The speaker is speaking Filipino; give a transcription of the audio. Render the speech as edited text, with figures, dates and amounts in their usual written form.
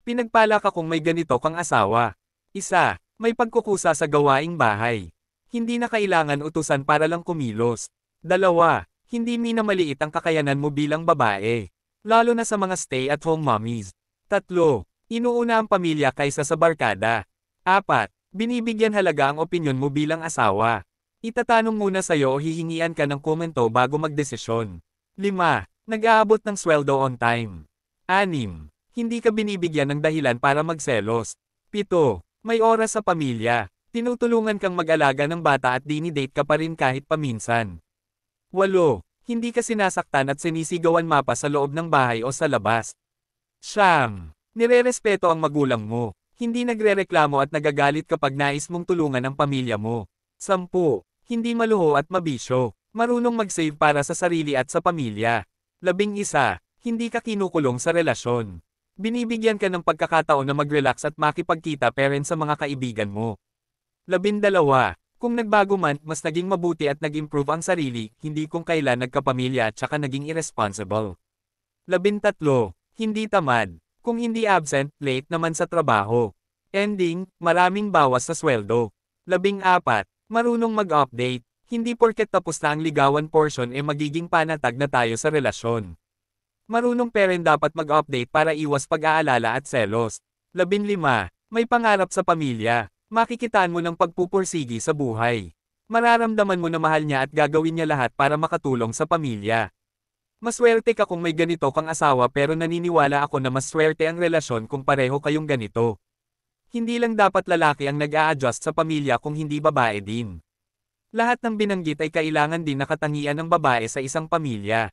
Pinagpala ka kung may ganito kang asawa. Isa, may pagkukusa sa gawaing bahay. Hindi na kailangan utusan para lang kumilos. Dalawa, hindi minamaliit ang kakayanan mo bilang babae. Lalo na sa mga stay-at-home mommies. Tatlo, inuuna ang pamilya kaysa sa barkada. Apat, binibigyan halaga ang opinyon mo bilang asawa. Itatanong muna sa'yo o hihingian ka ng komento bago magdesisyon. 5. Nag-aabot ng sweldo on time. 6. Hindi ka binibigyan ng dahilan para magselos. 7. May oras sa pamilya. Tinutulungan kang mag-alaga ng bata at dinidate ka pa rin kahit paminsan. 8. Hindi ka sinasaktan at sinisigawan mapa sa loob ng bahay o sa labas. 9. Nirerespeto ang magulang mo. Hindi nagrereklamo at nagagalit kapag nais mong tulungan ang pamilya mo. 10. Hindi maluho at mabisyo. Marunong mag-save para sa sarili at sa pamilya. 11. Hindi ka kinukulong sa relasyon. Binibigyan ka ng pagkakataon na mag-relax at makipagkita pa rin sa mga kaibigan mo. 12. Kung nagbago man, mas naging mabuti at nag-improve ang sarili, hindi kung kailan nagkapamilya at saka naging irresponsible. 13. Hindi tamad. Kung hindi absent, late naman sa trabaho. Ending, maraming bawas sa sweldo. 14. Marunong mag-update. Hindi porket tapos na ang ligawan portion magiging panatag na tayo sa relasyon. Marunong pa rin dapat mag-update para iwas pag-aalala at selos. 15. May pangarap sa pamilya. Makikitaan mo ng pagpupursigi sa buhay. Mararamdaman mo na mahal niya at gagawin niya lahat para makatulong sa pamilya. Maswerte ka kung may ganito kang asawa pero naniniwala ako na mas swerte ang relasyon kung pareho kayong ganito. Hindi lang dapat lalaki ang nag-a-adjust sa pamilya kung hindi babae din. Lahat ng binanggit ay kailangan din nakatangian ng babae sa isang pamilya.